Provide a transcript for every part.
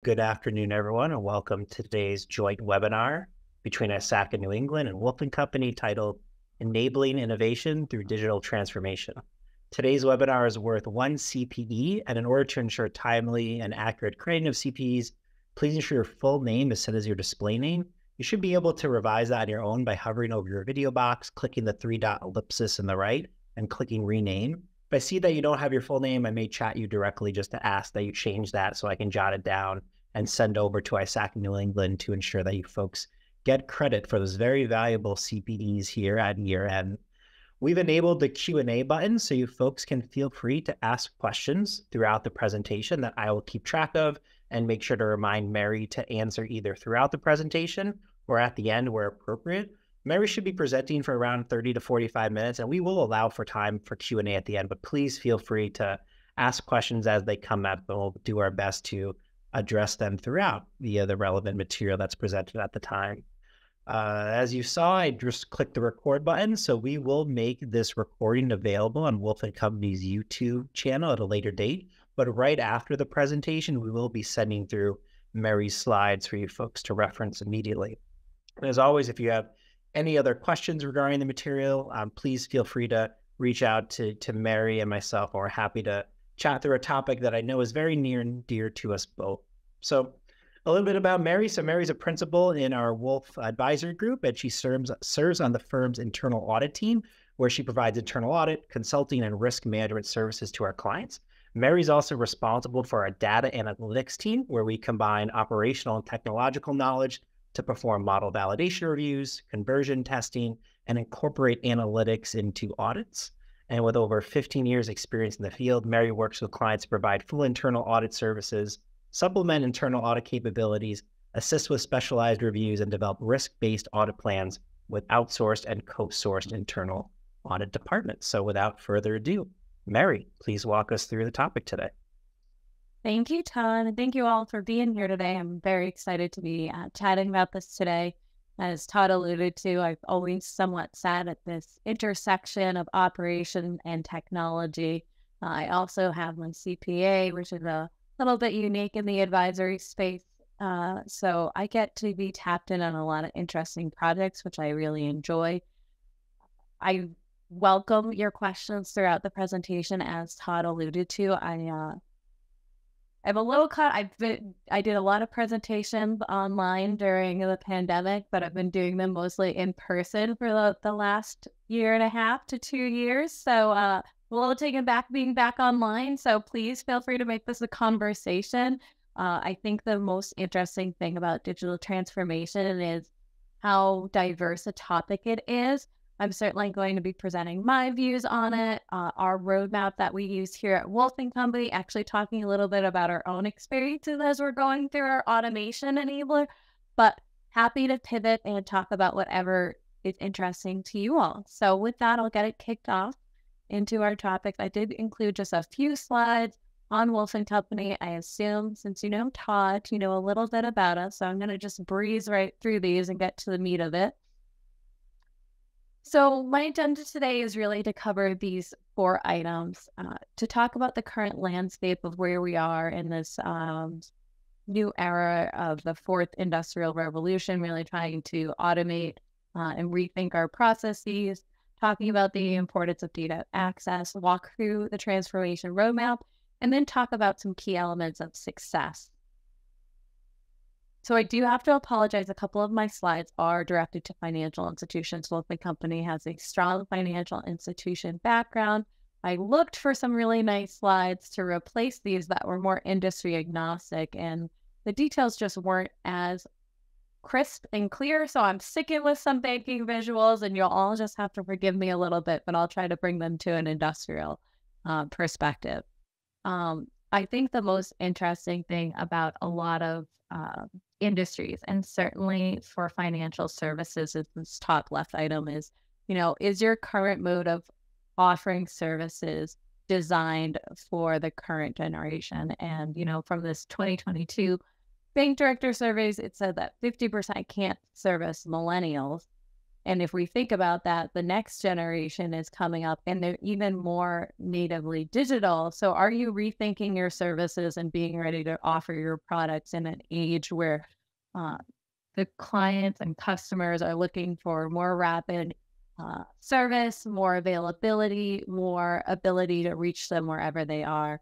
Good afternoon, everyone, and welcome to today's joint webinar between ISACA New England and Wolf & Company titled Enabling Innovation Through Digital Transformation. Today's webinar is worth 1 CPE, and in order to ensure timely and accurate creating of CPEs, please ensure your full name is set as your display name. You should be able to revise that on your own by hovering over your video box, clicking the 3-dot ellipsis in the right, and clicking Rename. If I see that you don't have your full name, I may chat you directly just to ask that you change that so I can jot it down and send over to ISACA New England to ensure that you folks get credit for those very valuable CPEs here at year end. We've enabled the Q&A button so you folks can feel free to ask questions throughout the presentation that I will keep track of and make sure to remind Mary to answer either throughout the presentation or at the end where appropriate. Mary should be presenting for around 30 to 45 minutes, and we will allow for time for Q&A at the end, but please feel free to ask questions as they come up, and we'll do our best to address them throughout via the relevant material that's presented at the time. As you saw, I just clicked the record button, so we will make this recording available on Wolf & Company's YouTube channel at a later date, but right after the presentation, we will be sending through Mary's slides for you folks to reference immediately. And as always, if you have any other questions regarding the material, please feel free to reach out to Mary and myself, and we're happy to chat through a topic that I know is very near and dear to us both. So a little bit about Mary. So Mary's a principal in our Wolf Advisory Group, and she serves on the firm's internal audit team, where she provides internal audit, consulting, and risk management services to our clients. Mary's also responsible for our data analytics team, where we combine operational and technological knowledge to perform model validation reviews, conversion testing, and incorporate analytics into audits. And with over 15 years experience in the field, Mary works with clients to provide full internal audit services, supplement internal audit capabilities, assist with specialized reviews, and develop risk-based audit plans with outsourced and co-sourced internal audit departments. So without further ado, Mary, please walk us through the topic today. Thank you, Todd, and thank you all for being here today. I'm very excited to be chatting about this today. As Todd alluded to, I've always somewhat sat at this intersection of operation and technology. I also have my CPA, which is a little bit unique in the advisory space. So I get to be tapped in on a lot of interesting projects, which I really enjoy. I welcome your questions throughout the presentation. As Todd alluded to, I'm a little cut. I did a lot of presentations online during the pandemic, but I've been doing them mostly in person for the last 1.5 to 2 years. So a little taken back being back online. So please feel free to make this a conversation. I think the most interesting thing about digital transformation is how diverse a topic it is. I'm certainly going to be presenting my views on it, our roadmap that we use here at Wolf & Company, actually talking a little bit about our own experiences as we're going through our automation enabler, but happy to pivot and talk about whatever is interesting to you all. So with that, I'll get it kicked off into our topics. I did include just a few slides on Wolf & Company. I assume since you know Todd, you know a little bit about us, so I'm going to just breeze right through these and get to the meat of it. So my agenda today is really to cover these 4 items, to talk about the current landscape of where we are in this new era of the 4th industrial revolution, really trying to automate and rethink our processes, talking about the importance of data access, walk through the transformation roadmap, and then talk about some key elements of success. So I do have to apologize. A couple of my slides are directed to financial institutions. Wolf & Company has a strong financial institution background. I looked for some really nice slides to replace these that were more industry agnostic, and the details just weren't as crisp and clear. So I'm sticking with some banking visuals, and you'll all just have to forgive me a little bit, but I'll try to bring them to an industrial perspective. I think the most interesting thing about a lot of industries, and certainly for financial services, is this top left item is, is your current mode of offering services designed for the current generation? And, from this 2022 bank director surveys, it said that 50% can't service millennials. And if we think about that, the next generation is coming up and they're even more natively digital. So are you rethinking your services and being ready to offer your products in an age where uh, the clients and customers are looking for more rapid service, more availability, more ability to reach them wherever they are?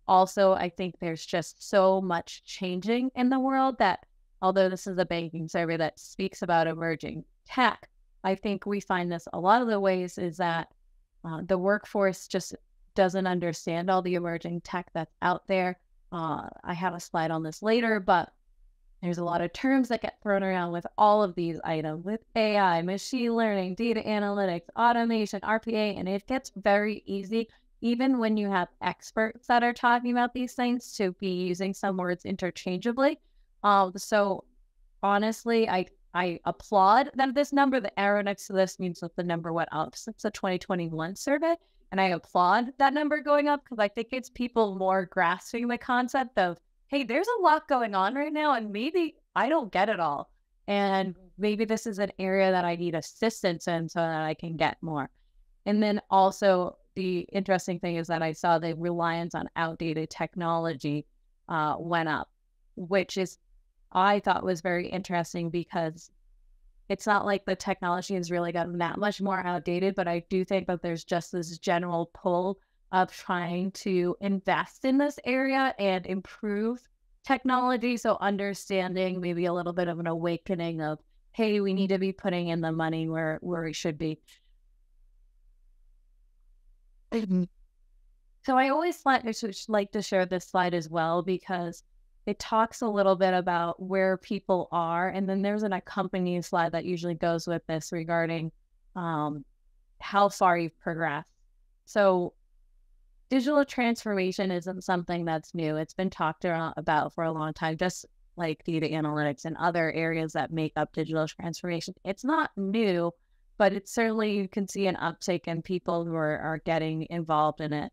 Also, I think there's just so much changing in the world that although this is a banking survey that speaks about emerging tech, I think we find this a lot of the ways is that the workforce just doesn't understand all the emerging tech that's out there. I have a slide on this later, but there's a lot of terms that get thrown around with all of these items with AI, machine learning, data analytics, automation, RPA, and it gets very easy, even when you have experts that are talking about these things, to be using some words interchangeably. So honestly, I applaud that this number, the arrow next to this means that the number went up since the 2021 survey. And I applaud that number going up because I think it's people more grasping the concept of, hey, there's a lot going on right now, and maybe I don't get it all. And maybe this is an area that I need assistance in so that I can get more. And then also the interesting thing is that I saw the reliance on outdated technology went up, which is I thought was very interesting because it's not like the technology has really gotten that much more outdated, but I do think that there's just this general pull of trying to invest in this area and improve technology. So understanding maybe a little bit of an awakening of, hey, we need to be putting in the money where we should be. So I always like to share this slide as well because it talks a little bit about where people are. And then there's an accompanying slide that usually goes with this regarding how far you've progressed. So digital transformation isn't something that's new. It's been talked about for a long time, just like data analytics and other areas that make up digital transformation. It's not new, but it's certainly, you can see an uptick in people who are getting involved in it.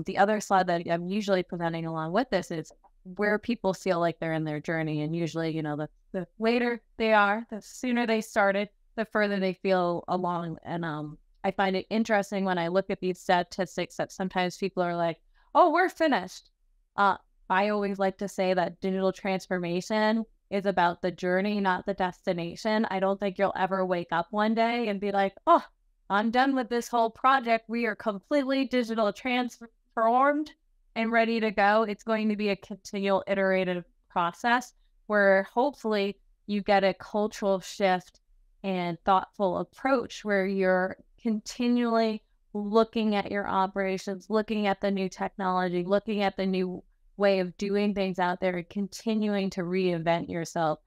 The other slide that I'm usually presenting along with this is where people feel like they're in their journey. And usually, the later they are, the sooner they started, the further they feel along. And I find it interesting when I look at these statistics that sometimes people are like, oh, we're finished. I always like to say that digital transformation is about the journey, not the destination. I don't think you'll ever wake up one day and be like, oh, I'm done with this whole project. We are completely digital transformed and ready to go. It's going to be a continual iterative process where hopefully you get a cultural shift and thoughtful approach where you're continually looking at your operations, looking at the new technology, looking at the new way of doing things out there and continuing to reinvent yourself.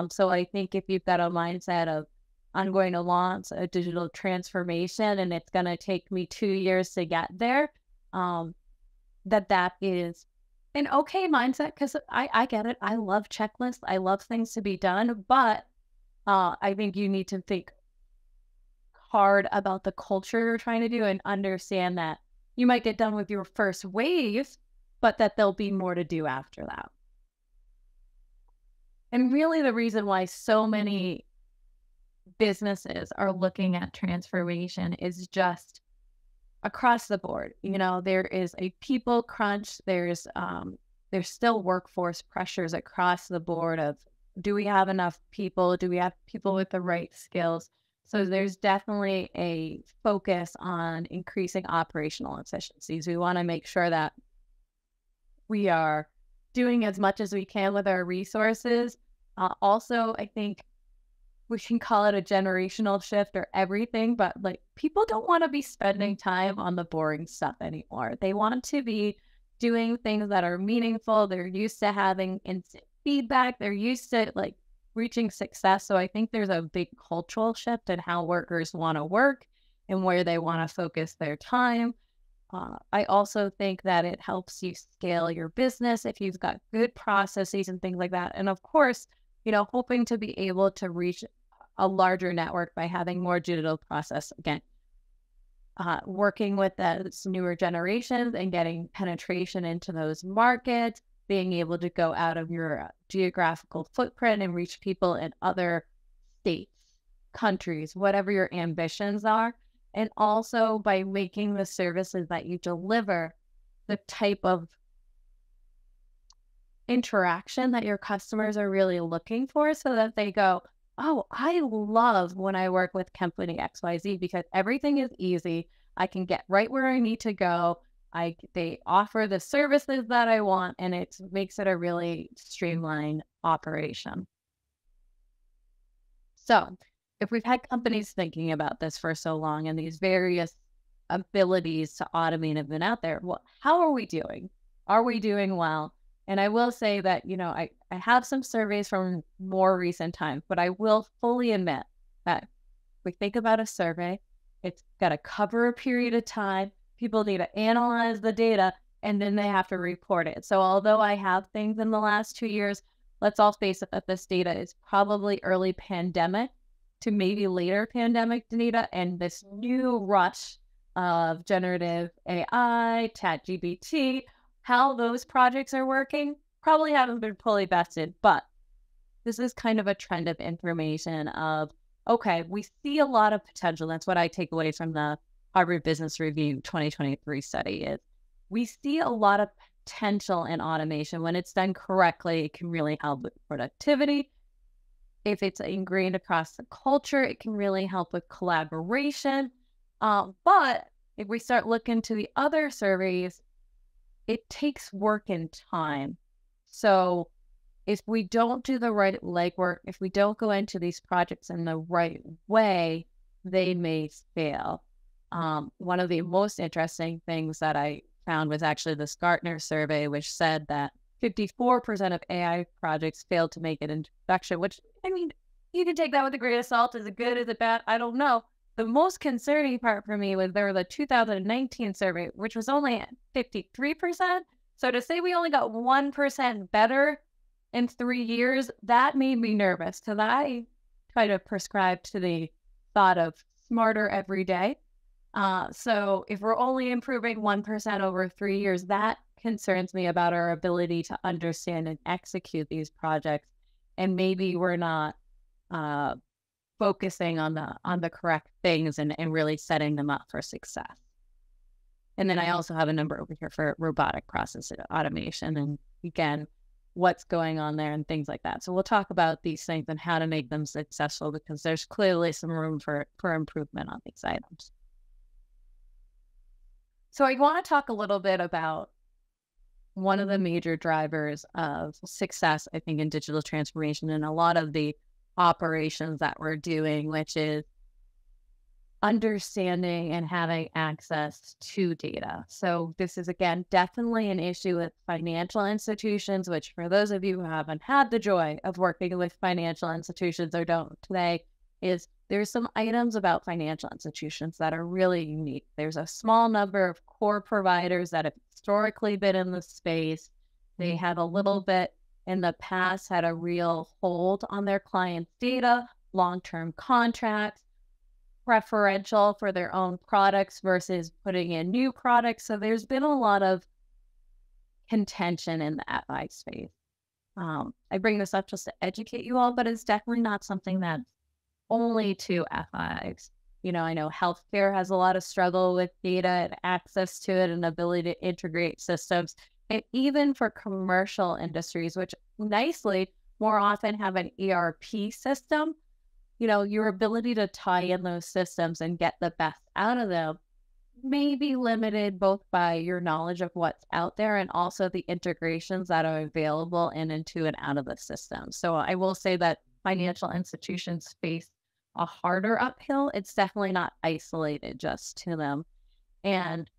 So I think if you've got a mindset of, I'm going to launch a digital transformation and it's going to take me 2 years to get there, that is an okay mindset because I get it. I love checklists. I love things to be done, but I think you need to think hard about the culture you're trying to do and understand that you might get done with your first wave, but that there'll be more to do after that. And really the reason why so many businesses are looking at transformation is just across the board. There is a people crunch. There's still workforce pressures across the board of, do we have enough people? Do we have people with the right skills? So there's definitely a focus on increasing operational efficiencies. We want to make sure that we are doing as much as we can with our resources. Also, I think we can call it a generational shift or everything, but like people don't want to be spending time on the boring stuff anymore. They want to be doing things that are meaningful. They're used to having instant feedback. They're used to like reaching success. So I think there's a big cultural shift in how workers want to work and where they want to focus their time. I also think that it helps you scale your business if you've got good processes and things like that. And of course, hoping to be able to reach a larger network by having more digital process. Again, working with those newer generations and getting penetration into those markets, being able to go out of your geographical footprint and reach people in other states. countries, whatever your ambitions are. And also by making the services that you deliver the type of interaction that your customers are really looking for, so that they go, oh, I love when I work with company XYZ because everything is easy. I can get right where I need to go. They offer the services that I want, and it makes it a really streamlined operation. So if we've had companies thinking about this for so long and these various abilities to automate have been out there, well, how are we doing? Are we doing well? And I will say that, I have some surveys from more recent times, but I will fully admit that if we think about a survey, it's got to cover a period of time. People need to analyze the data, and then they have to report it. So although I have things in the last 2 years, let's all face it that this data is probably early pandemic to maybe later pandemic data, and this new rush of generative AI, ChatGPT, how those projects are working probably haven't been fully vested, but this is kind of a trend of information of, okay, we see a lot of potential. That's what I take away from the Harvard Business Review 2023 study is we see a lot of potential in automation. When it's done correctly, it can really help with productivity. If it's ingrained across the culture, it can really help with collaboration. But if we start looking to the other surveys, it takes work and time. So if we don't do the right legwork, if we don't go into these projects in the right way, they may fail. One of the most interesting things that I found was actually this Gartner survey, which said that 54% of AI projects failed to make it into production, which, I mean, you can take that with a grain of salt. Is it good? Is it bad? I don't know. The most concerning part for me was there was the 2019 survey, which was only at 53%. So to say we only got 1% better in 3 years, that made me nervous because I try to prescribe to the thought of smarter every day. So if we're only improving 1% over 3 years, that concerns me about our ability to understand and execute these projects. And maybe we're not focusing on the correct things and really setting them up for success. And then I also have a number over here for robotic process automation. And again, what's going on there and things like that. So we'll talk about these things and how to make them successful because there's clearly some room for improvement on these items. So I want to talk a little bit about one of the major drivers of success, I think, in digital transformation and a lot of the operations that we're doing, which is understanding and having access to data. So this is, again, definitely an issue with financial institutions, which for those of you who haven't had the joy of working with financial institutions or don't today, is there's some items about financial institutions that are really unique. There's a small number of core providers that have historically been in the space. They have a little bit in the past had a real hold on their clients' data, long-term contracts, preferential for their own products versus putting in new products. So there's been a lot of contention in the FI space. I bring this up just to educate you all, but it's definitely not something that's only to FIs. I know healthcare has a lot of struggle with data and access to it and ability to integrate systems. And even for commercial industries, which nicely more often have an ERP system, your ability to tie in those systems and get the best out of them may be limited both by your knowledge of what's out there and also the integrations that are available into and out of the system. So I will say that financial institutions face a harder uphill. It's definitely not isolated just to them. And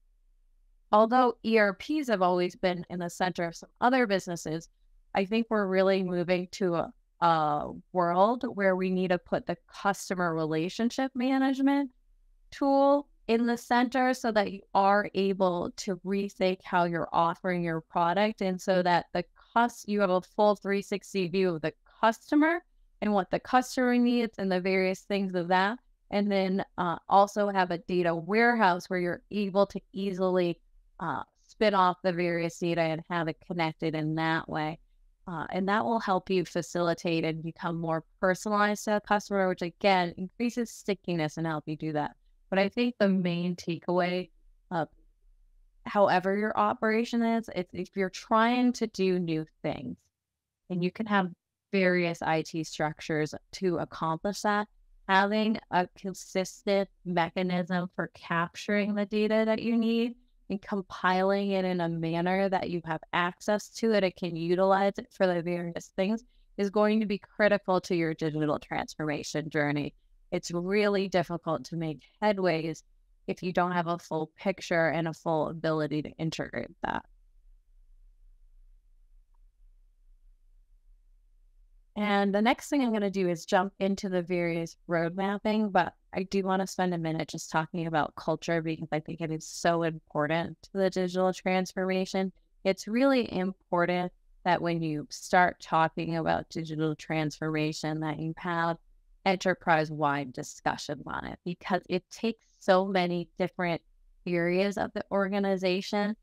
although ERPs have always been in the center of some other businesses, I think we're really moving to a world where we need to put the customer relationship management tool in the center so that you are able to rethink how you're offering your product and so that you have a full 360 view of the customer and what the customer needs and the various things of that. And then also have a data warehouse where you're able to easily spin off the various data and have it connected in that way. And that will help you facilitate and become more personalized to a customer, which again increases stickiness and help you do that. But I think the main takeaway, uh, however your operation is, if you're trying to do new things, and you can have various IT structures to accomplish that, having a consistent mechanism for capturing the data that you need and compiling it in a manner that you have access to it and can utilize it for the various things is going to be critical to your digital transformation journey. It's really difficult to make headways if you don't have a full picture and a full ability to integrate that. And the next thing I'm going to do is jump into the various road mapping, but I do want to spend a minute just talking about culture because I think it is so important to the digital transformation. It's really important that when you start talking about digital transformation, that you have enterprise-wide discussion on it because it takes so many different areas of the organization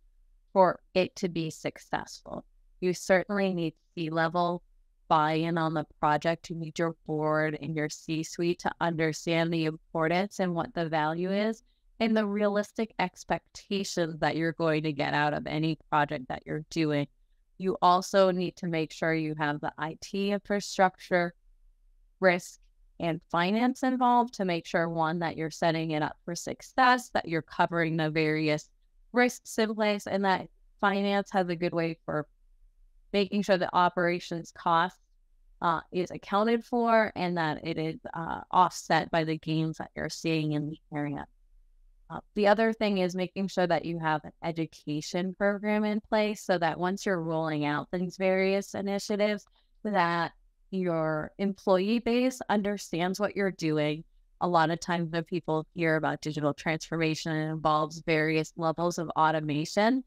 for it to be successful. You certainly need C-level buy-in on the project. You need your board and your C-suite to understand the importance and what the value is and the realistic expectations that you're going to get out of any project that you're doing. You also need to make sure you have the IT infrastructure, risk, and finance involved to make sure, one, that you're setting it up for success, that you're covering the various risks in place, and that finance has a good way for making sure the operations cost is accounted for and that it is offset by the gains that you're seeing in the area. The other thing is making sure that you have an education program in place so that once you're rolling out these various initiatives, that your employee base understands what you're doing. A lot of times when people hear about digital transformation, it involves various levels of automation,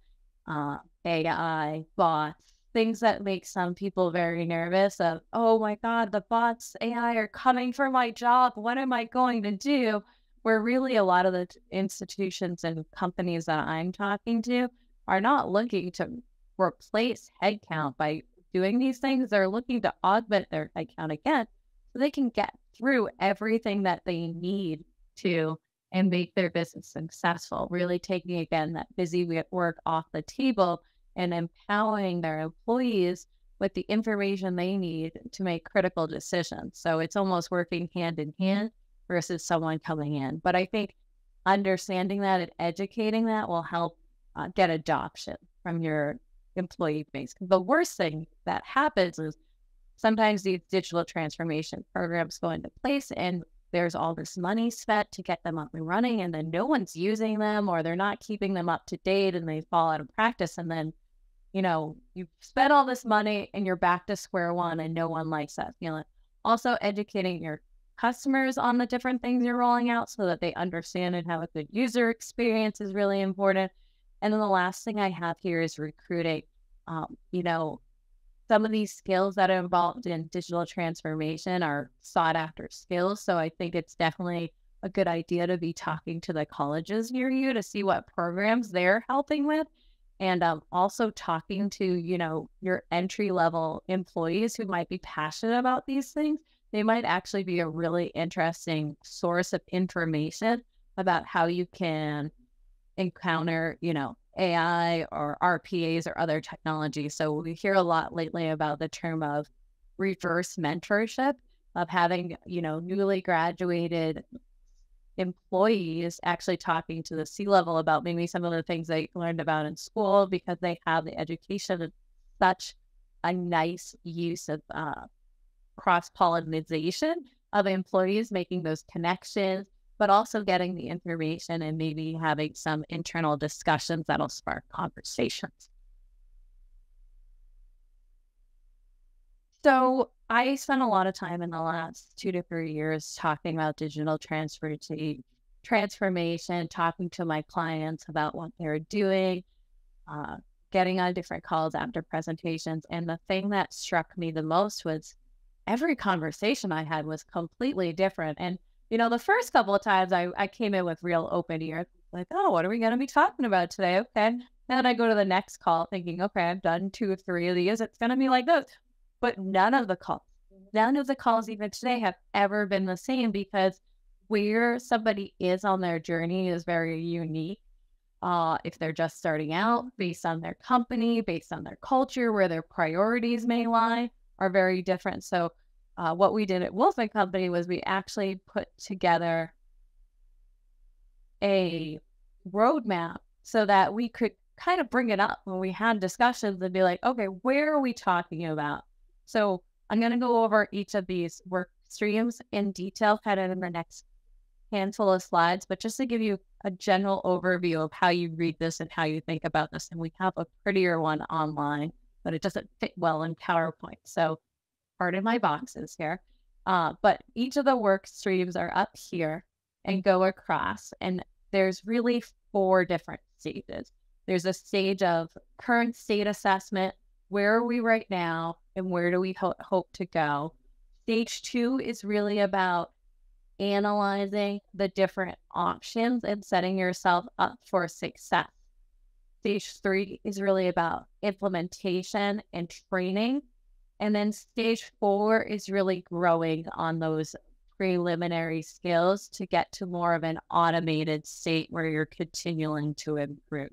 AI, bots, things that make some people very nervous of, oh my God, the bots, AI are coming for my job. What am I going to do? Where really a lot of the institutions and companies that I'm talking to are not looking to replace headcount by doing these things. They're looking to augment their headcount again so they can get through everything that they need to and make their business successful, really taking again that busy work off the table and empowering their employees with the information they need to make critical decisions. So it's almost working hand in hand versus someone coming in. But I think understanding that and educating that will help get adoption from your employee base. The worst thing that happens is sometimes these digital transformation programs go into place and there's all this money spent to get them up and running, and then no one's using them or they're not keeping them up to date and they fall out of practice. And then, you know, you've spent all this money and you're back to square one and no one likes that feeling. Also educating your customers on the different things you're rolling out so that they understand and have a good user experience is really important. And then the last thing I have here is recruiting. You know, some of these skills that are involved in digital transformation are sought after skills. So I think it's definitely a good idea to be talking to the colleges near you to see what programs they're helping with. And also talking to, you know, your entry level employees who might be passionate about these things. They might actually be a really interesting source of information about how you can encounter, you know, AI or RPAs or other technologies. So we hear a lot lately about the term of reverse mentorship, of having, you know, newly graduated employees actually talking to the C-level about maybe some of the things they learned about in school because they have the education and such a nice use of cross-pollination of employees making those connections, but also getting the information and maybe having some internal discussions that'll spark conversations. So I spent a lot of time in the last 2 to 3 years talking about digital transformation, talking to my clients about what they're doing, getting on different calls after presentations. And the thing that struck me the most was every conversation I had was completely different. And you know, the first couple of times I came in with real open ears, like, oh, what are we going to be talking about today? Okay. And then I go to the next call thinking, okay, I've done 2 or 3 of these. It's going to be like this. but none of the calls even today have ever been the same, because where somebody is on their journey is very unique. If they're just starting out, based on their company, based on their culture, where their priorities may lie, are very different. So what we did at Wolf and Company was we actually put together a roadmap so that we could kind of bring it up when we had discussions and be like, okay, where are we talking about? So I'm going to go over each of these work streams in detail kind of in the next handful of slides, but just to give you a general overview of how you read this and how you think about this. And we have a prettier one online, but it doesn't fit well in PowerPoint. So pardon my boxes here. But each of the work streams are up here and go across. And there's really 4 different stages. There's a stage of current state assessment. Where are we right now? And where do we hope to go? Stage 2 is really about analyzing the different options and setting yourself up for success. Stage 3 is really about implementation and training. And then stage 4 is really growing on those preliminary skills to get to more of an automated state where you're continuing to improve.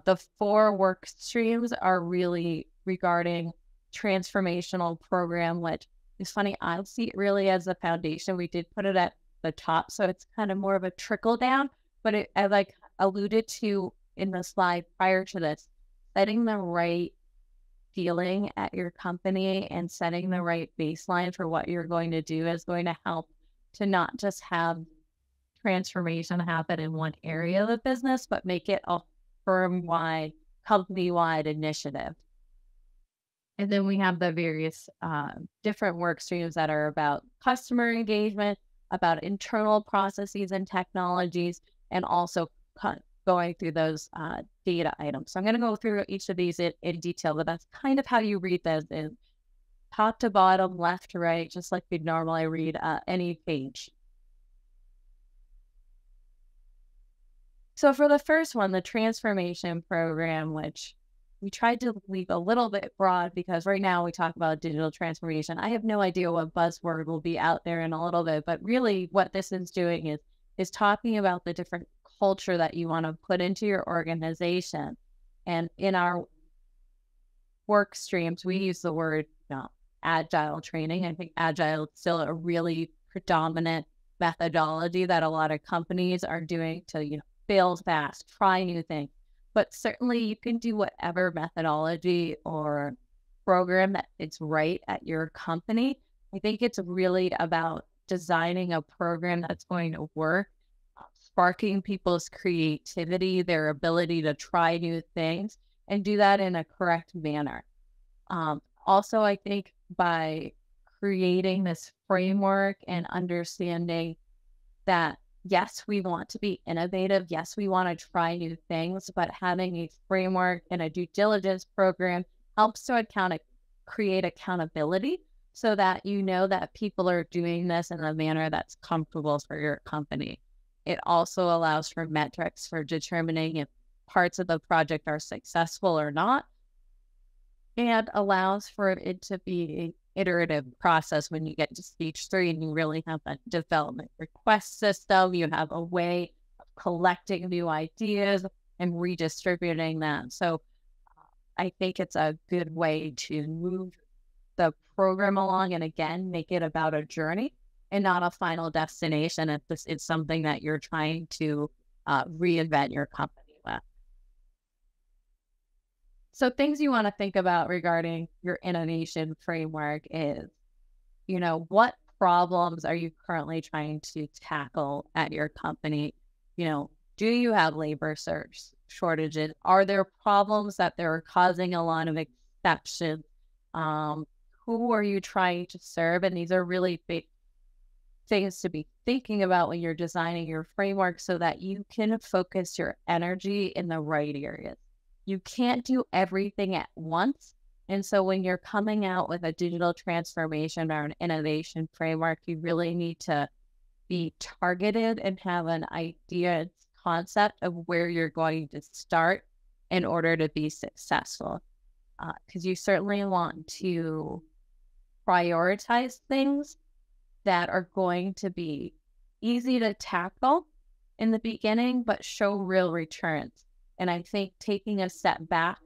The 4 work streams are really regarding transformational program, which is funny. I see it really as a foundation. We did put it at the top, so it's kind of more of a trickle down. But as I alluded to in the slide prior to this, setting the right feeling at your company and setting the right baseline for what you're going to do is going to help to not just have transformation happen in one area of the business, but make it a firm-wide, company-wide initiative. And then we have the various different work streams that are about customer engagement, about internal processes and technologies, and also going through those data items. So I'm going to go through each of these in detail, but that's kind of how you read those, in top to bottom, left to right, just like you'd normally read any page. So for the first one, the transformation program, which we tried to leave a little bit broad because right now we talk about digital transformation. I have no idea what buzzword will be out there in a little bit, but really what this is doing is talking about the different culture that you want to put into your organization. And in our work streams, we use the word agile training. I think agile is still a really predominant methodology that a lot of companies are doing to, fail fast, try new things. But certainly you can do whatever methodology or program that it's right at your company. I think it's really about designing a program that's going to work, sparking people's creativity, their ability to try new things, and do that in a correct manner. Also, I think by creating this framework and understanding that, yes, we want to be innovative. Yes, we want to try new things, but having a framework and a due diligence program helps to create accountability so that you know that people are doing this in a manner that's comfortable for your company. It also allows for metrics for determining if parts of the project are successful or not, and allows for it to be an iterative process when you get to stage 3 and you really have a development request system. You have a way of collecting new ideas and redistributing them. So I think it's a good way to move the program along and, again, make it about a journey and not a final destination if this is something that you're trying to reinvent your company with. So things you want to think about regarding your innovation framework is, what problems are you currently trying to tackle at your company? Do you have labor shortages? Are there problems that they're causing a lot of exceptions? Who are you trying to serve? And these are really big things to be thinking about when you're designing your framework so that you can focus your energy in the right areas. You can't do everything at once. And so when you're coming out with a digital transformation or an innovation framework, you really need to be targeted and have an idea and concept of where you're going to start in order to be successful. because you certainly want to prioritize things that are going to be easy to tackle in the beginning, but show real returns. And I think taking a step back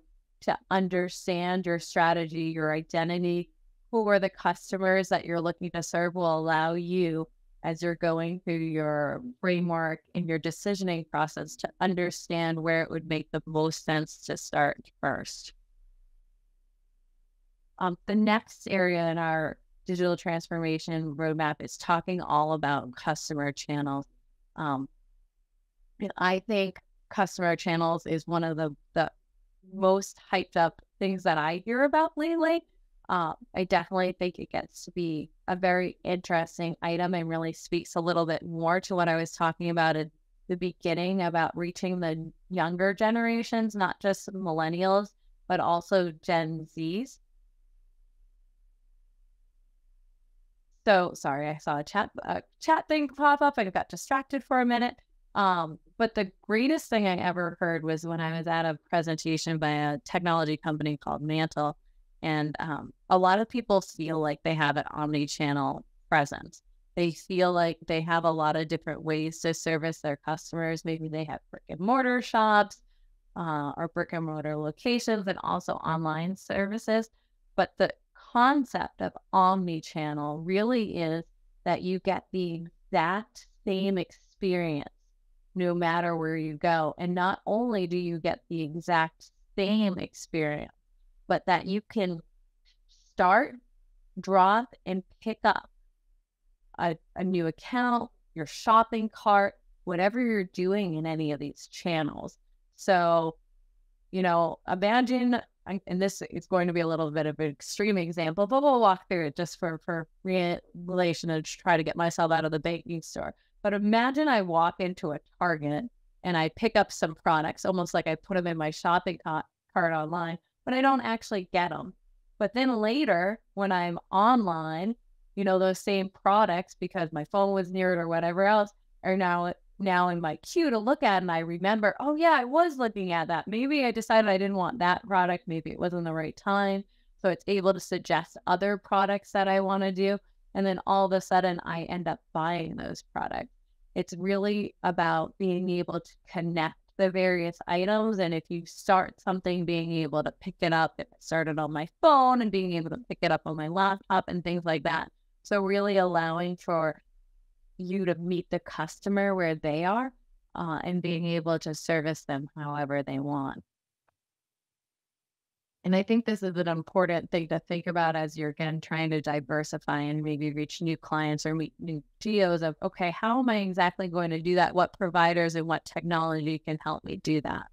to understand your strategy, your identity, who are the customers that you're looking to serve will allow you, as you're going through your framework and your decisioning process, to understand where it would make the most sense to start first. The next area in our digital transformation roadmap is talking all about customer channels. And I think customer channels is one of the most hyped up things that I hear about lately. I definitely think it gets to be a very interesting item and really speaks a little bit more to what I was talking about at the beginning about reaching the younger generations, not just millennials, but also Gen Zs. So sorry, I saw a chat thing pop up. I got distracted for a minute. But the greatest thing I ever heard was when I was at a presentation by a technology company called Mantle. And a lot of people feel like they have an omni-channel presence. They feel like they have a lot of different ways to service their customers. Maybe they have brick and mortar shops or brick and mortar locations and also online services. But the concept of omni-channel really is that you get the exact same experience no matter where you go. And not only do you get the exact same experience, but that you can start, drop, and pick up a new account, your shopping cart, whatever you're doing in any of these channels. So, imagine, and this is going to be a little bit of an extreme example, but we'll walk through it just for relation and try to get myself out of the baking store. But imagine I walk into a Target and I pick up some products, almost like I put them in my shopping cart online, but I don't actually get them. But then later, when I'm online, those same products, because my phone was near it or whatever else, are now in my queue to look at, and I remember, oh yeah, I was looking at that. Maybe I decided I didn't want that product. Maybe it wasn't the right time. So it's able to suggest other products that I want to do. And then all of a sudden I end up buying those products. It's really about being able to connect the various items. And if you start something, being able to pick it up, if it started on my phone, and being able to pick it up on my laptop and things like that. So really allowing for you to meet the customer where they are and being able to service them however they want. And I think this is an important thing to think about as you're, again, trying to diversify and maybe reach new clients or meet new geos of, okay, how am I exactly going to do that? What providers and what technology can help me do that?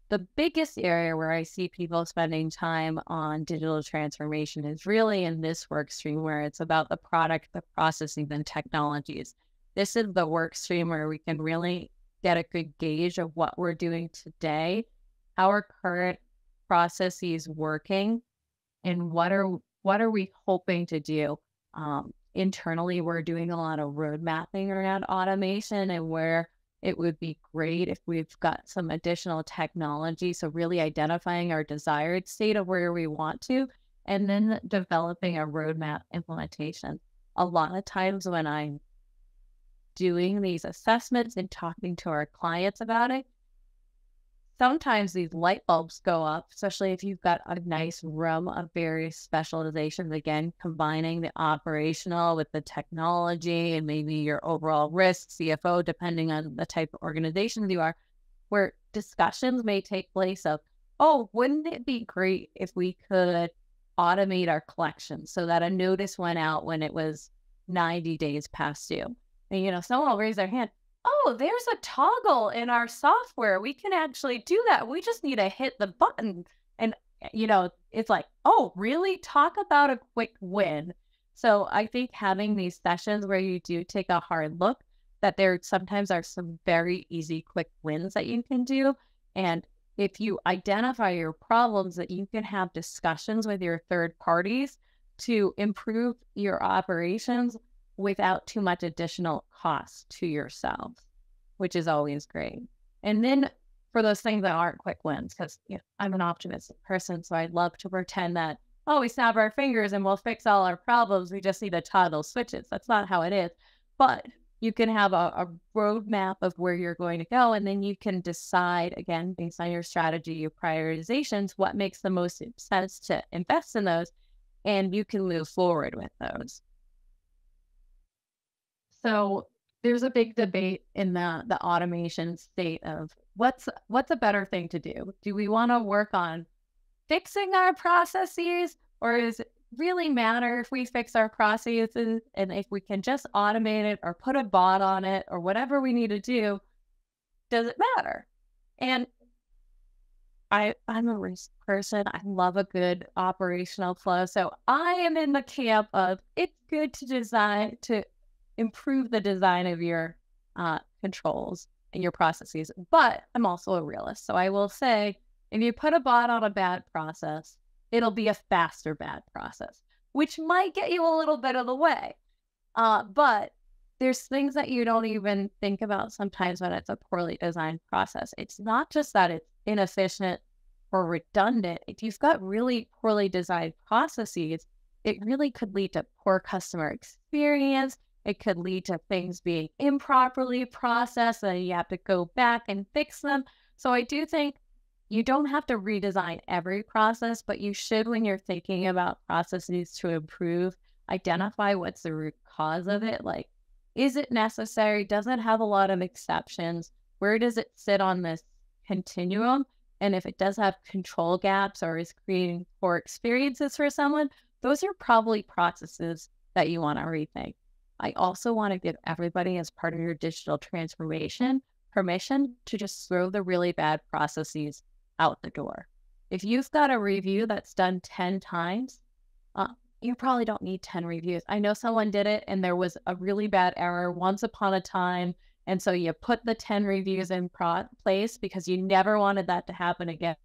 The biggest area where I see people spending time on digital transformation is really in this work stream where it's about the product, the processes, and technologies. This is the work stream where we can really get a good gauge of what we're doing today, how our current processes working, and what are we hoping to do. Internally, we're doing a lot of road mapping around automation and where it would be great if we've got some additional technology. So really identifying our desired state of where we want to, and then developing a roadmap implementation. A lot of times when I'm doing these assessments and talking to our clients about it, sometimes these light bulbs go up, especially if you've got a nice room of various specializations, again, combining the operational with the technology and maybe your overall risk, CFO, depending on the type of organization you are, where discussions may take place of, oh, wouldn't it be great if we could automate our collections so that a notice went out when it was 90 days past due? And, someone will raise their hand. Oh, there's a toggle in our software. We can actually do that. We just need to hit the button. And, it's like, oh, really? Talk about a quick win. So I think having these sessions where you do take a hard look, that there sometimes are some very easy, quick wins that you can do. And if you identify your problems, that you can have discussions with your third parties to improve your operations without too much additional cost to yourself, which is always great. And then for those things that aren't quick wins, because I'm an optimistic person, so I'd love to pretend that, oh, we snap our fingers and we'll fix all our problems. We just need to toggle switches. That's not how it is. But you can have a roadmap of where you're going to go, and then you can decide, again, based on your strategy, your prioritizations, what makes the most sense to invest in those, and you can move forward with those. So there's a big debate in the automation state of what's a better thing to do. Do we want to work on fixing our processes, or does it really matter if we fix our processes, and if we can just automate it or put a bot on it or whatever we need to do, does it matter? And I'm a risk person. I love a good operational flow. So I am in the camp of it's good to improve the design of your controls and your processes. But I'm also a realist. So I will say, if you put a bot on a bad process, it'll be a faster bad process, which might get you a little bit of the way. But there's things that you don't even think about sometimes when it's a poorly designed process. It's not just that it's inefficient or redundant. If you've got really poorly designed processes, it really could lead to poor customer experience. It could lead to things being improperly processed, and you have to go back and fix them. So I do think you don't have to redesign every process, but you should, when you're thinking about processes to improve, identify what's the root cause of it. Like, is it necessary? Does it have a lot of exceptions? Where does it sit on this continuum? And if it does have control gaps or is creating poor experiences for someone, those are probably processes that you want to rethink. I also want to give everybody, as part of your digital transformation, permission to just throw the really bad processes out the door. If you've got a review that's done 10 times, you probably don't need 10 reviews. I know someone did it and there was a really bad error once upon a time. And so you put the 10 reviews in place because you never wanted that to happen again.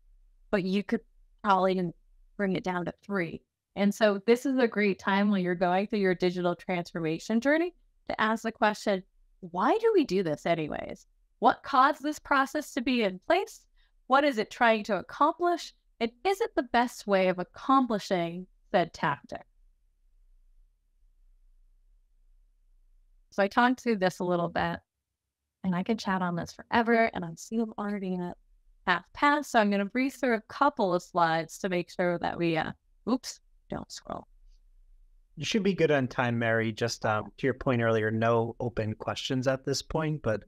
But you could probably bring it down to 3. And so this is a great time when you're going through your digital transformation journey to ask the question, why do we do this anyways? What caused this process to be in place? What is it trying to accomplish? And is it the best way of accomplishing said tactic? So I talked through this a little bit, and I could chat on this forever, and I see I'm already at half past, so I'm going to breeze through a couple of slides to make sure that we, don't scroll. You should be good on time, Mary. Just to your point earlier, no open questions at this point, but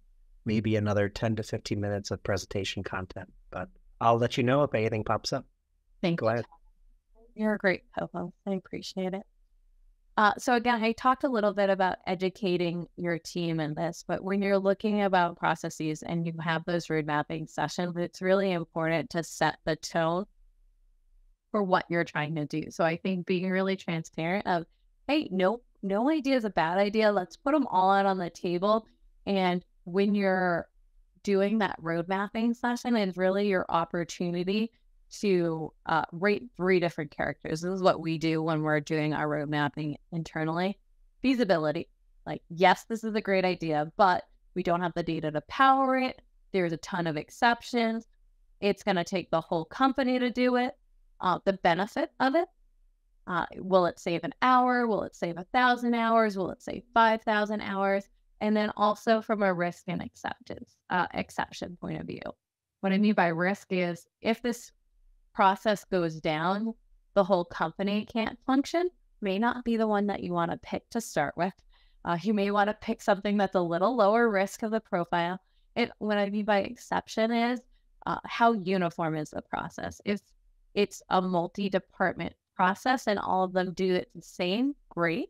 maybe another 10 to 15 minutes of presentation content. But I'll let you know if anything pops up. Thank you. Go ahead. You're a great co-host. I appreciate it. So again, I talked a little bit about educating your team in this, but when you're looking about processes and you have those road mapping sessions, it's really important to set the tone for what you're trying to do. So I think being really transparent of, hey, no idea is a bad idea. Let's put them all out on the table. And when you're doing that road mapping session, it's really your opportunity to rate 3 different characters. This is what we do when we're doing our road mapping internally. Feasibility, like, yes, this is a great idea, but we don't have the data to power it. There's a ton of exceptions. It's going to take the whole company to do it. The benefit of it, will it save an hour? Will it save 1,000 hours? Will it save 5,000 hours? And then also from a risk and exception point of view. What I mean by risk is if this process goes down, the whole company can't function, may not be the one that you want to pick to start with. You may want to pick something that's a little lower risk of the profile. What I mean by exception is how uniform is the process. If it's a multi-department process and all of them do it the same, great.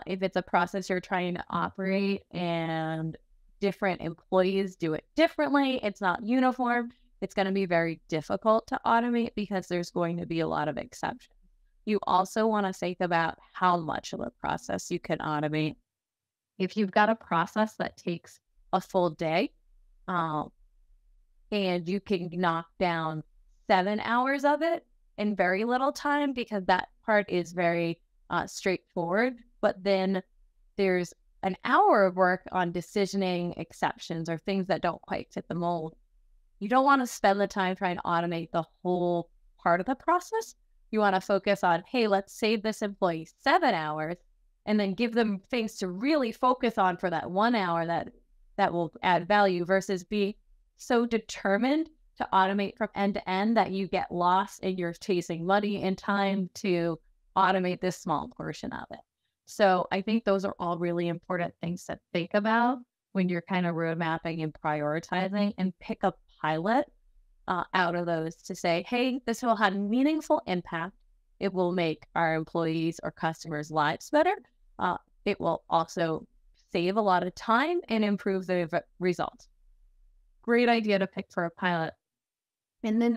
If it's a process you're trying to operate and different employees do it differently, it's not uniform, it's going to be very difficult to automate because there's going to be a lot of exceptions. You also want to think about how much of a process you can automate. If you've got a process that takes a full day, and you can knock down 7 hours of it in very little time, because that part is very straightforward, but then there's an hour of work on decisioning exceptions or things that don't quite fit the mold. you don't want to spend the time trying to automate the whole part of the process. You want to focus on, hey, let's save this employee 7 hours and then give them things to really focus on for that 1 hour that will add value, versus be so determined to automate from end to end that you get lost and you're chasing money and time to automate this small portion of it. So I think those are all really important things to think about when you're kind of road mapping and prioritizing, and pick a pilot out of those to say, hey, this will have meaningful impact. It will make our employees or customers' lives better. It will also save a lot of time and improve the results. Great idea to pick for a pilot. And then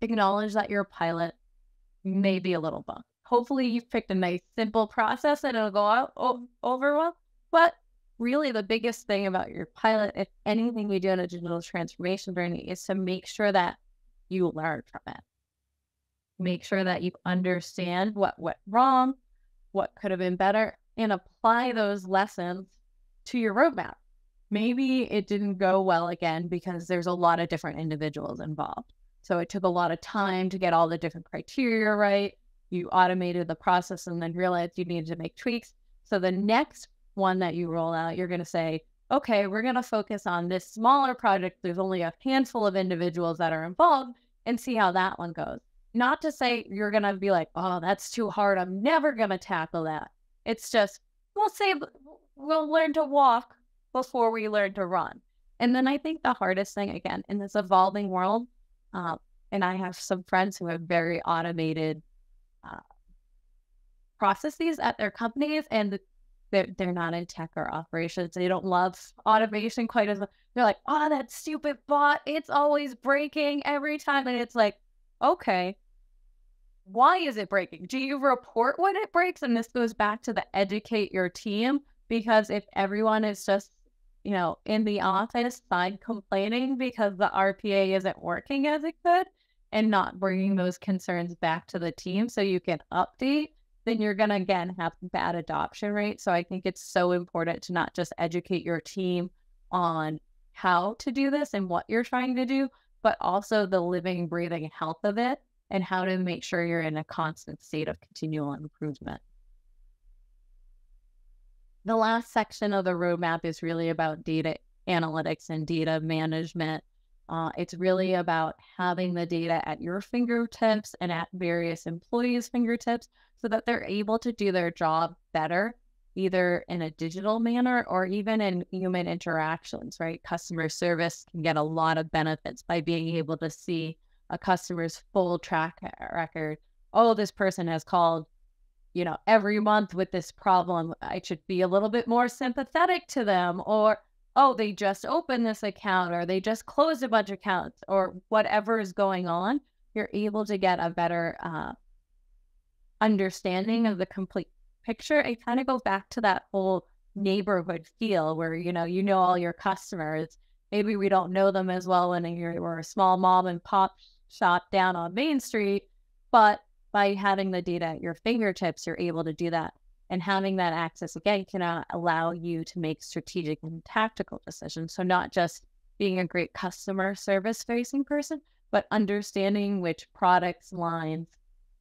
acknowledge that your pilot may be a little bug. Hopefully you've picked a nice, simple process and it'll go out over well. But really the biggest thing about your pilot, if anything we do in a digital transformation journey, is to make sure that you learn from it. Make sure that you understand what went wrong, what could have been better, and apply those lessons to your roadmap. Maybe it didn't go well again because there's a lot of different individuals involved. So it took a lot of time to get all the different criteria right. You automated the process and then realized you needed to make tweaks. So the next one that you roll out, you're going to say, okay, we're going to focus on this smaller project. There's only a handful of individuals that are involved, and see how that one goes. Not to say you're going to be like, oh, that's too hard, I'm never going to tackle that. It's just, we'll learn to walk before we learn to run. And then I think the hardest thing, again, in this evolving world, and I have some friends who have very automated processes at their companies, and they're not in tech or operations. They don't love automation quite as much. They're like, oh, that stupid bot, it's always breaking every time. And it's like, okay, why is it breaking? Do you report when it breaks? And this goes back to the educate your team, because if everyone is just, in the office side complaining because the RPA isn't working as it could, and not bringing those concerns back to the team so you can update, then you're going to, again, have bad adoption rate. So I think it's so important to not just educate your team on how to do this and what you're trying to do, but also the living, breathing health of it and how to make sure you're in a constant state of continual improvement. The last section of the roadmap is really about data analytics and data management. It's really about having the data at your fingertips and at various employees' fingertips so that they're able to do their job better, either in a digital manner or even in human interactions, right? Customer service can get a lot of benefits by being able to see a customer's full track record. Oh, this person has called, every month with this problem. I should be a little bit more sympathetic to them. Or, oh, they just opened this account, or they just closed a bunch of accounts, or whatever is going on. You're able to get a better understanding of the complete picture. It kind of goes back to that whole neighborhood feel where, you know all your customers. Maybe we don't know them as well when we're a small mom and pop shop down on Main Street, but by having the data at your fingertips, you're able to do that. And having that access, again, can allow you to make strategic and tactical decisions. So not just being a great customer service facing person, but understanding which products, lines,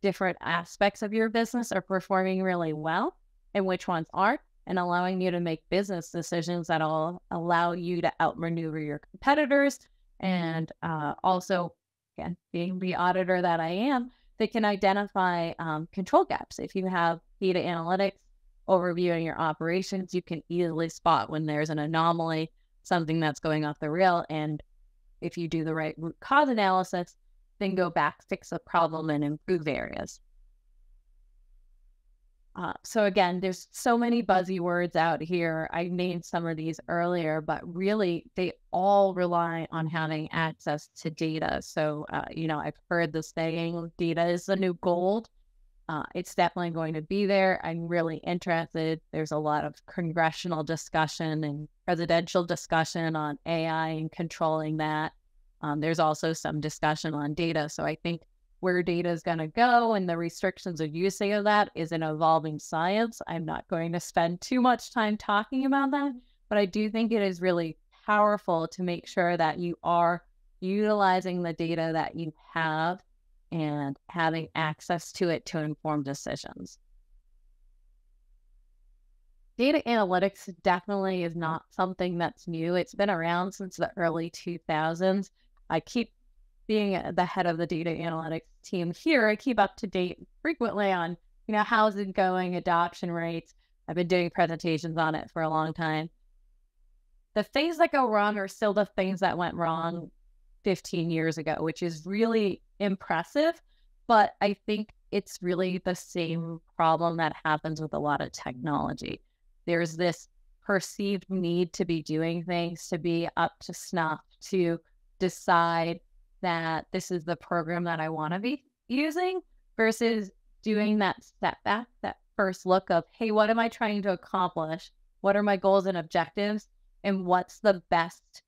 different aspects of your business are performing really well and which ones aren't, and allowing you to make business decisions that'll allow you to outmaneuver your competitors. And also, again, being the auditor that I am, they can identify control gaps. If you have data analytics overviewing your operations, you can easily spot when there's an anomaly, something that's going off the rail. And if you do the right root cause analysis, then go back, fix the problem, and improve areas. So again, there's so many buzzy words out here. I named some of these earlier, but really they all rely on having access to data. So, I've heard the saying, data is the new gold. It's definitely going to be there. I'm really interested. There's a lot of congressional discussion and presidential discussion on AI and controlling that. There's also some discussion on data. So I think where data is going to go and the restrictions of using of that is an evolving science. I'm not going to spend too much time talking about that, but I do think it is really powerful to make sure that you are utilizing the data that you have and having access to it to inform decisions. Data analytics definitely is not something that's new. It's been around since the early 2000s. I keep being the head of the data analytics team here. I keep up to date frequently on, how's it going, adoption rates. I've been doing presentations on it for a long time. The things that go wrong are still the things that went wrong 15 years ago, which is really impressive. But I think it's really the same problem that happens with a lot of technology. There's this perceived need to be doing things, to be up to snuff, to decide that this is the program that I want to be using, versus doing that step back, that first look of, hey, what am I trying to accomplish? What are my goals and objectives? And what's the best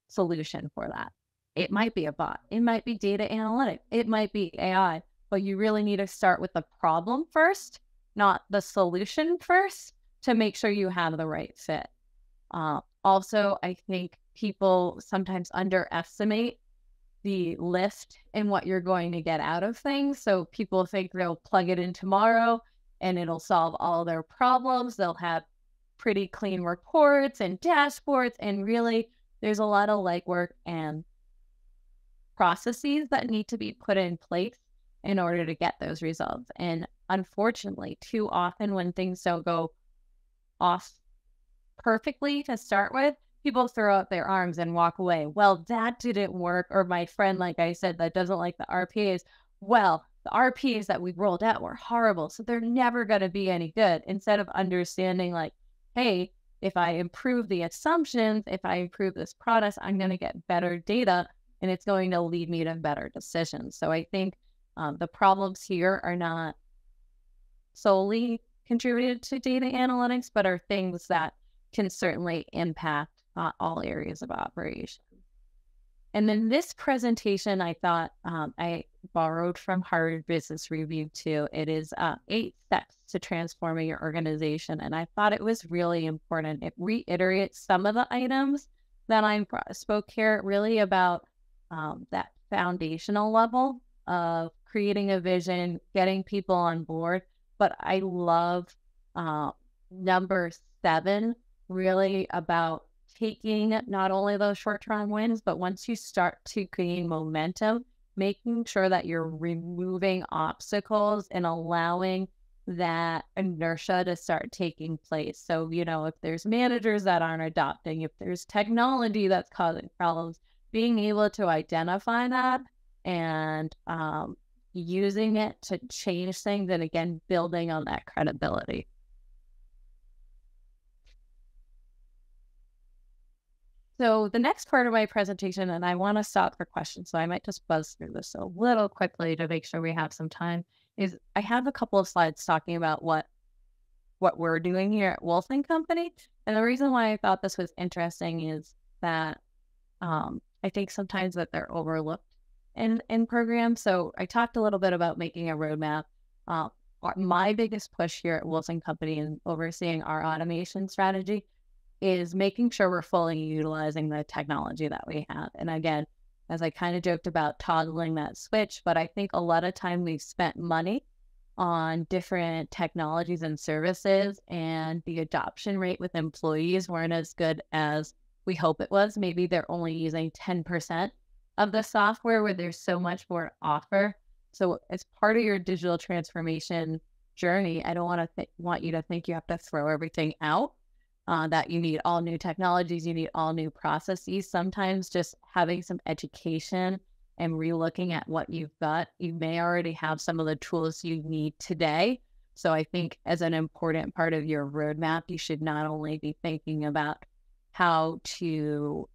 solution for that? It might be a bot. It might be data analytics. It might be AI. But you really need to start with the problem first, not the solution first, to make sure you have the right fit. Also, I think people sometimes underestimate the lift in what you're going to get out of things. So people think they'll plug it in tomorrow and it'll solve all their problems. They'll have pretty clean reports and dashboards. And really, there's a lot of legwork and processes that need to be put in place in order to get those results. And unfortunately, too often when things don't go off perfectly to start with, people throw up their arms and walk away. Well, that didn't work. Or my friend, like I said, that doesn't like the RPAs. Well, the RPAs that we rolled out were horrible, so they're never going to be any good. Instead of understanding like, hey, if I improve the assumptions, if I improve this process, I'm going to get better data and it's going to lead me to better decisions. So I think the problems here are not solely contributed to data analytics, but are things that can certainly impact all areas of operation. And then this presentation, I thought I borrowed from Harvard Business Review too. It is 8 steps to transforming your organization. And I thought it was really important. It reiterates some of the items that I spoke here, really about that foundational level of creating a vision, getting people on board. But I love number 7, really about taking not only those short-term wins, but once you start to gain momentum, making sure that you're removing obstacles and allowing that inertia to start taking place. So, if there's managers that aren't adopting, if there's technology that's causing problems, being able to identify that and using it to change things, and again, building on that credibility. So the next part of my presentation, and I want to stop for questions, so I might just buzz through this a little quickly to make sure we have some time, is I have a couple of slides talking about what we're doing here at Wolf & Company. And the reason why I thought this was interesting is that I think sometimes that they're overlooked in programs. So I talked a little bit about making a roadmap. My biggest push here at Wolf & Company and overseeing our automation strategy is making sure we're fully utilizing the technology that we have. And again, as I kind of joked about toggling that switch, but I think a lot of time we've spent money on different technologies and services, and the adoption rate with employees weren't as good as we hope it was. Maybe they're only using 10% of the software where there's so much more to offer. So as part of your digital transformation journey, I don't want you to think you have to throw everything out. That you need all new technologies, you need all new processes. Sometimes just having some education and relooking at what you've got, you may already have some of the tools you need today. So I think as an important part of your roadmap, you should not only be thinking about how to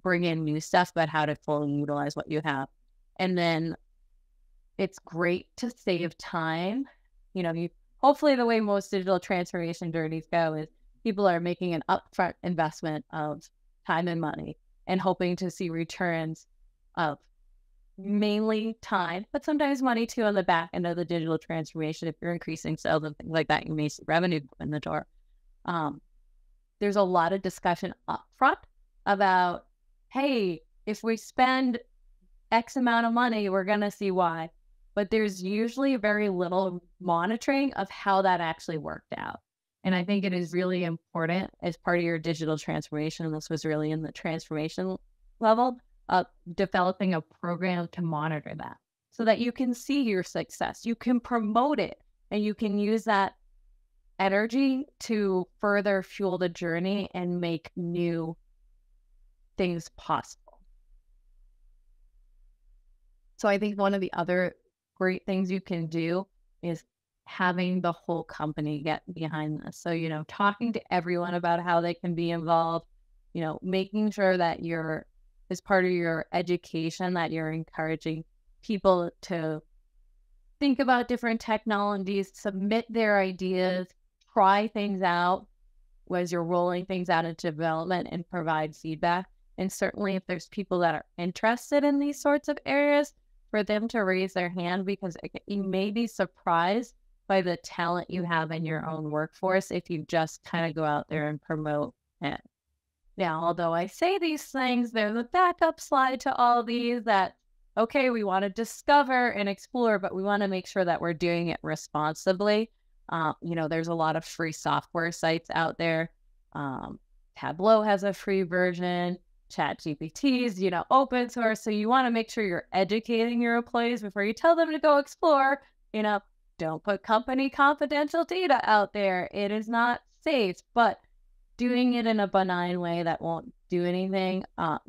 bring in new stuff, but how to fully utilize what you have. And then it's great to save time. Hopefully the way most digital transformation journeys go is people are making an upfront investment of time and money and hoping to see returns of mainly time, but sometimes money too on the back end of the digital transformation. If you're increasing sales and things like that, you may see revenue in the door. There's a lot of discussion upfront about, hey, if we spend X amount of money, we're going to see Y. But there's usually very little monitoring of how that actually worked out. And I think it is really important as part of your digital transformation. And this was really in the transformation level of developing a program to monitor that so that you can see your success. You can promote it and you can use that energy to further fuel the journey and make new things possible. So I think one of the other great things you can do is having the whole company get behind this. So, talking to everyone about how they can be involved, making sure that you're, as part of your education, that you're encouraging people to think about different technologies, submit their ideas, try things out as you're rolling things out into development and provide feedback. And certainly if there's people that are interested in these sorts of areas, for them to raise their hand, because you may be surprised by the talent you have in your own workforce if you just kind of go out there and promote it. Now, although I say these things, there's a backup slide to all these that, okay, we want to discover and explore, but we want to make sure that we're doing it responsibly. There's a lot of free software sites out there. Tableau has a free version. ChatGPT's, open source. So you want to make sure you're educating your employees before you tell them to go explore. Don't put company confidential data out there. It is not safe, but doing it in a benign way that won't do anything,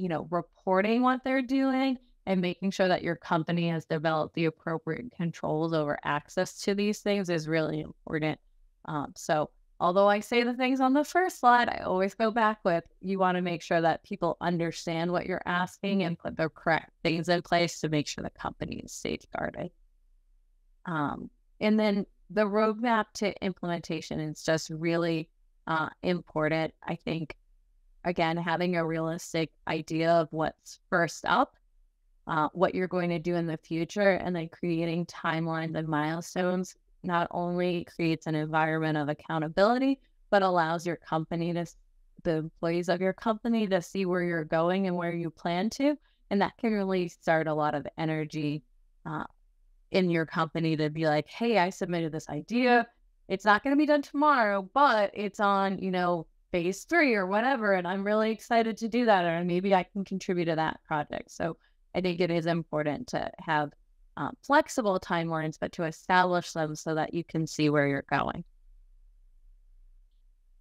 reporting what they're doing and making sure that your company has developed the appropriate controls over access to these things is really important. So although I say the things on the first slide, I always go back with, you want to make sure that people understand what you're asking and put the correct things in place to make sure the company is safeguarded. And then the roadmap to implementation is just really important. I think, again, having a realistic idea of what's first up, what you're going to do in the future, and then creating timelines and milestones not only creates an environment of accountability, but allows your company the employees of your company to see where you're going and where you plan to. And that can really start a lot of energy in your company to be like, hey, I submitted this idea. It's not going to be done tomorrow, but it's on, phase 3 or whatever. And I'm really excited to do that. Or maybe I can contribute to that project. So I think it is important to have flexible timelines, but to establish them so that you can see where you're going.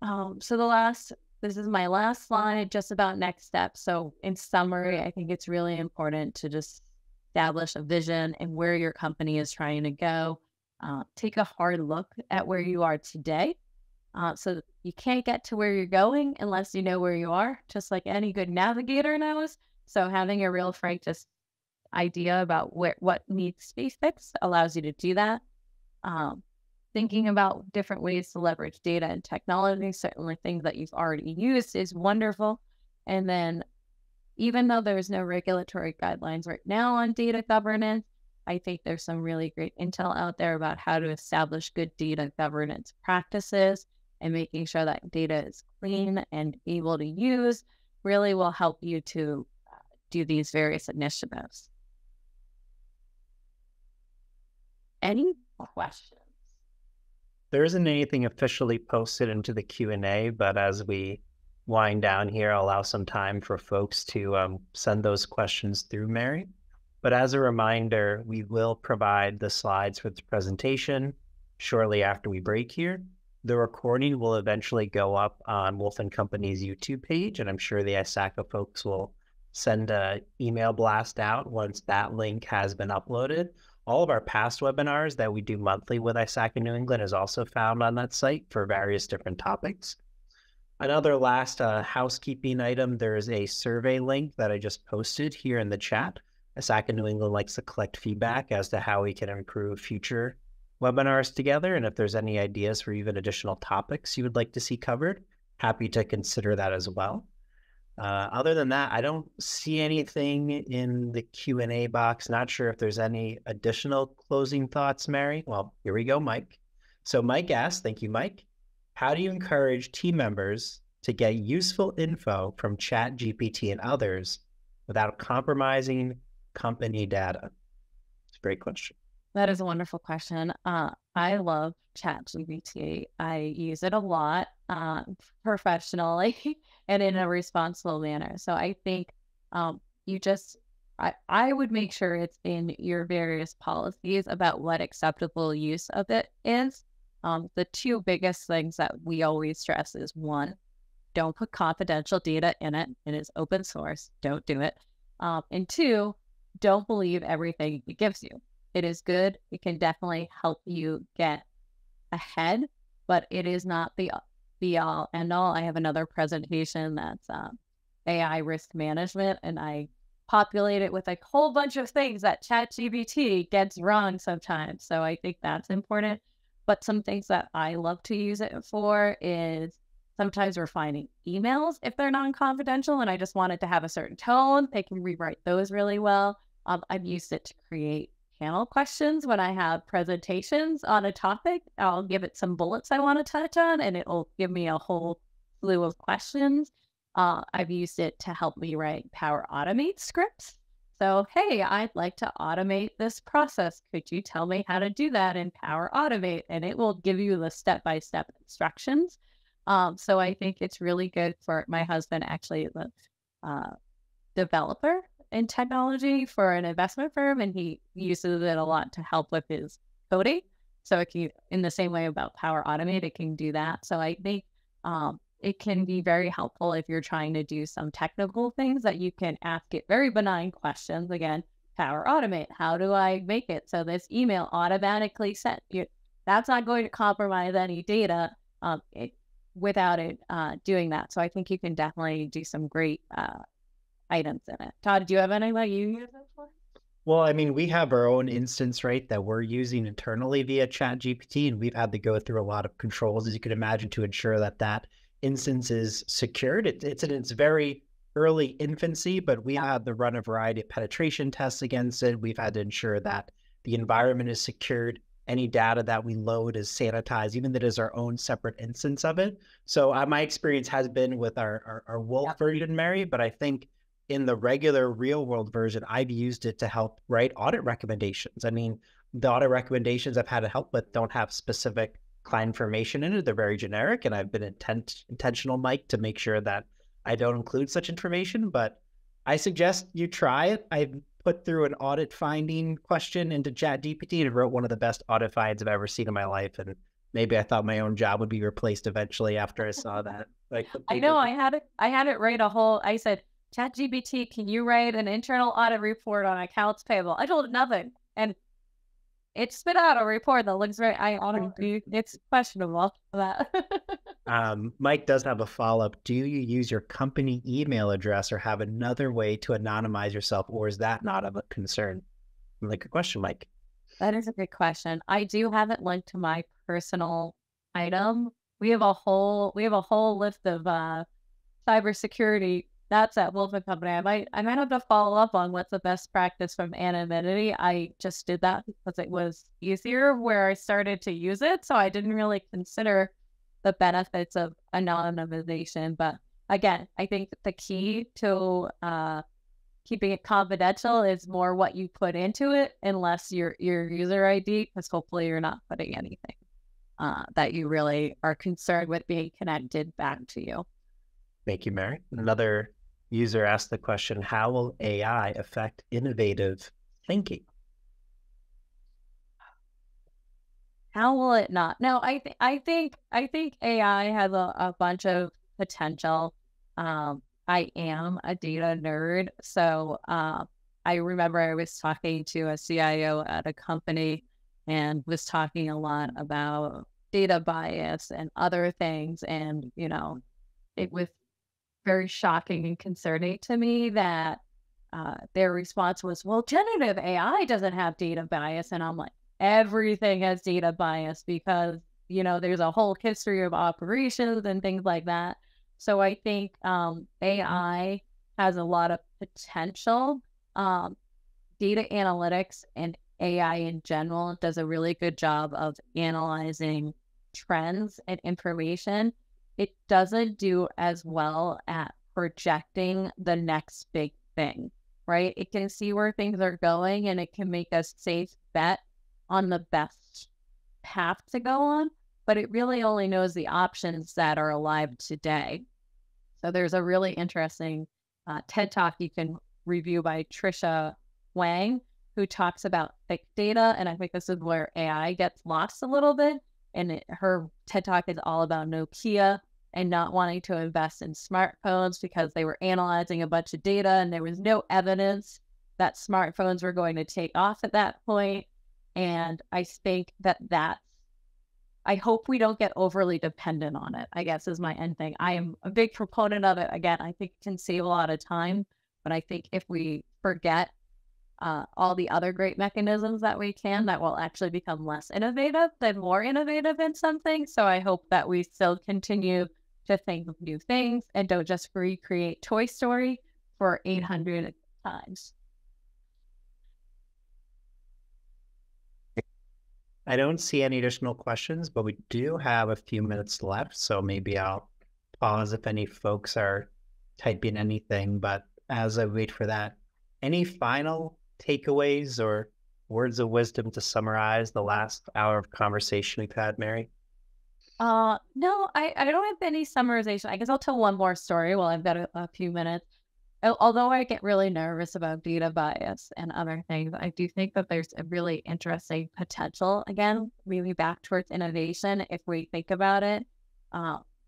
This is my last slide, just about next steps. So in summary, I think it's really important to just establish a vision and where your company is trying to go. Take a hard look at where you are today. So you can't get to where you're going unless you know where you are, just like any good navigator knows. So having a real frank idea about what needs to be fixed allows you to do that. Thinking about different ways to leverage data and technology, certainly things that you've already used, is wonderful. And then even though there's no regulatory guidelines right now on data governance, I think there's some really great intel out there about how to establish good data governance practices, and making sure that data is clean and able to use really will help you to do these various initiatives. Any questions? There isn't anything officially posted into the Q&A, but as we wind down here, I'll allow some time for folks to send those questions through, Mary. But as a reminder, we will provide the slides for the presentation shortly after we break here. The recording will eventually go up on Wolf & Company's YouTube page, and I'm sure the ISACA folks will send an email blast out once that link has been uploaded. All of our past webinars that we do monthly with ISACA New England is also found on that site for various different topics. Another last housekeeping item, there is a survey link that I just posted here in the chat. ISACA New England likes to collect feedback as to how we can improve future webinars together, and if there's any ideas for even additional topics you would like to see covered, happy to consider that as well. Other than that, I don't see anything in the Q&A box. Not sure if there's any additional closing thoughts, Mary. Well, here we go, Mike. So Mike asked, thank you, Mike. How do you encourage team members to get useful info from ChatGPT and others without compromising company data? It's a great question. That is a wonderful question. I love ChatGPT. I use it a lot professionally and in a responsible manner. So I think you just, I would make sure it's in your various policies about what acceptable use of it is. The two biggest things that we always stress is one, don't put confidential data in it. It is open source. Don't do it. And two, don't believe everything it gives you. It is good. It can definitely help you get ahead, but it is not the be all end all. I have another presentation that's AI risk management, and I populate it with a whole bunch of things that ChatGPT gets wrong sometimes. So I think that's important. But some things that I love to use it for is sometimes refining emails if they're non-confidential and I just want it to have a certain tone. They can rewrite those really well. I've used it to create panel questions when I have presentations on a topic. I'll give it some bullets I want to touch on, and it'll give me a whole slew of questions. I've used it to help me write Power Automate scripts. So, hey, I'd like to automate this process. Could you tell me how to do that in Power Automate? And it will give you the step-by-step instructions. So I think it's really good for my husband, actually, the developer in technology for an investment firm, and he uses it a lot to help with his coding. So it can, in the same way about Power Automate, it can do that. So I think it can be very helpful if you're trying to do some technical things that you can ask it very benign questions. Again, Power Automate, how do I make it so this email automatically sent? That's not going to compromise any data without it doing that. So I think you can definitely do some great items in it. Todd, do you have anything that you use it for? Well, I mean, we have our own instance, right, that we're using internally via ChatGPT, and we've had to go through a lot of controls, as you can imagine, to ensure that that instance is secured. It's in its very early infancy, but we had to run a variety of penetration tests against it. We've had to ensure that the environment is secured. Any data that we load is sanitized, even that is our own separate instance of it. So my experience has been with our Wolf version, Mary, but I think in the regular real world version, I've used it to help write audit recommendations. I mean, the audit recommendations I've had to help with don't have specific client information in it. They're very generic, and I've been intentional, Mike, to make sure that I don't include such information, but I suggest you try it. I've put through an audit finding question into ChatGPT and wrote one of the best audit finds I've ever seen in my life. And maybe I thought my own job would be replaced eventually after I saw that. Like, I know I had it write a whole, I said, ChatGPT, can you write an internal audit report on accounts payable? I told it nothing. And it spit out a report that looks very, it's questionable. That. Mike does have a follow-up. Do you use your company email address or have another way to anonymize yourself, or is that not of a concern? Like a question, Mike. That is a good question. I do have it linked to my personal item. We have a whole list of cybersecurity. That's at Wolf & Company. I might have to follow up on what's the best practice from anonymity. I just did that because it was easier where I started to use it. So I didn't really consider the benefits of anonymization. But again, I think the key to keeping it confidential is more what you put into it, unless your user ID, because hopefully you're not putting anything that you really are concerned with being connected back to you. Thank you, Mary. Another user asked the question, how will AI affect innovative thinking? How will it not? No, I think AI has a bunch of potential. I am a data nerd, so I remember I was talking to a CIO at a company and was talking a lot about data bias and other things, and it was very shocking and concerning to me that their response was, well, generative AI doesn't have data bias. And I'm like, everything has data bias because, there's a whole history of operations and things like that. So I think AI has a lot of potential. Data analytics and AI in general does a really good job of analyzing trends and information. It doesn't do as well at projecting the next big thing, right? It can see where things are going and it can make a safe bet on the best path to go on, but it really only knows the options that are alive today. So there's a really interesting TED Talk you can review by Trisha Wang, who talks about thick data. And I think this is where AI gets lost a little bit. And her TED Talk is all about Nokia and not wanting to invest in smartphones because they were analyzing a bunch of data and there was no evidence that smartphones were going to take off at that point. And I think I hope we don't get overly dependent on it, I guess is my end thing. I am a big proponent of it. Again, I think it can save a lot of time, but I think if we forget all the other great mechanisms that we can, that will actually become less innovative than more innovative in something. So I hope that we still continue to think of new things and don't just recreate Toy Story for 800 times. I don't see any additional questions, but we do have a few minutes left. So maybe I'll pause if any folks are typing anything. But as I wait for that, any final takeaways or words of wisdom to summarize the last hour of conversation we've had, Mary? No, I don't have any summarization. I guess I'll tell one more story while I've got a few minutes. Although I get really nervous about data bias and other things, I do think that there's a really interesting potential, again, really back towards innovation. If we think about it,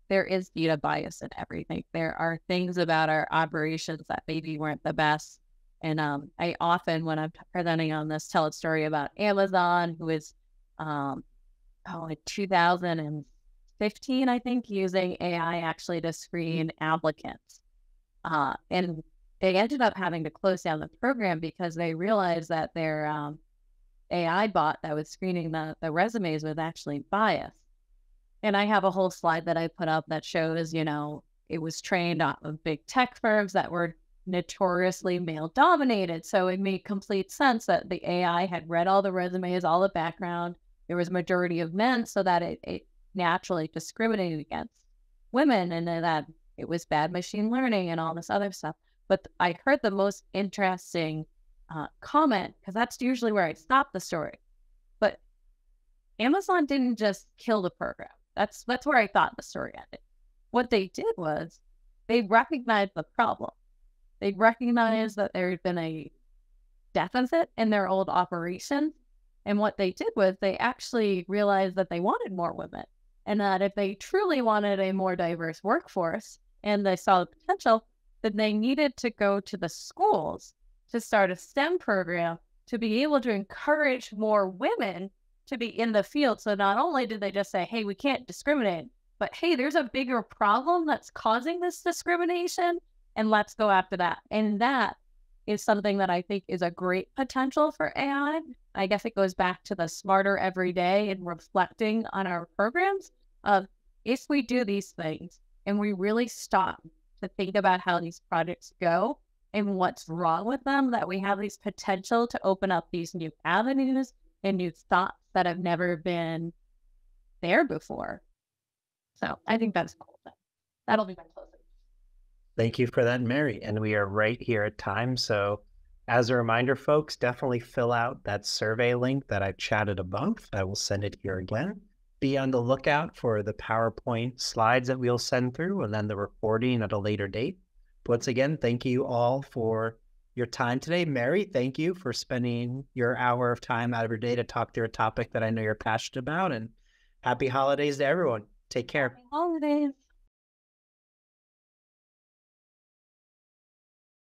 there is data bias in everything. There are things about our operations that maybe weren't the best. And I often, when I'm presenting on this, tell a story about Amazon, who is, in 2015, I think, using AI actually to screen applicants. And they ended up having to close down the program because they realized that their AI bot that was screening the resumes was actually biased. And I have a whole slide that I put up that shows, it was trained off of big tech firms that were notoriously male dominated. So it made complete sense that the AI had read all the resumes, all the background. There was a majority of men, so that it naturally discriminated against women, and that it was bad machine learning and all this other stuff. But I heard the most interesting comment, because that's usually where I stop the story. But Amazon didn't just kill the program. That's where I thought the story ended. What they did was they recognized the problem. They recognized that there had been a deficit in their old operation. And what they did was they actually realized that they wanted more women, and that if they truly wanted a more diverse workforce and they saw the potential, then they needed to go to the schools to start a STEM program to be able to encourage more women to be in the field. So not only did they just say, hey, we can't discriminate, but hey, there's a bigger problem that's causing this discrimination, and let's go after that. And that is something that I think is a great potential for AI. I guess it goes back to the smarter every day and reflecting on our programs of, if we do these things and we really stop to think about how these projects go and what's wrong with them, that we have these potential to open up these new avenues and new thoughts that have never been there before. So I think that's cool. That'll be my closing. Thank you for that, Mary. And we are right here at time. So as a reminder, folks, definitely fill out that survey link that I've chatted above. I will send it here again. Be on the lookout for the PowerPoint slides that we'll send through, and then the recording at a later date. Once again, thank you all for your time today. Mary, thank you for spending your hour of time out of your day to talk through a topic that I know you're passionate about, and happy holidays to everyone. Take care. Happy holidays.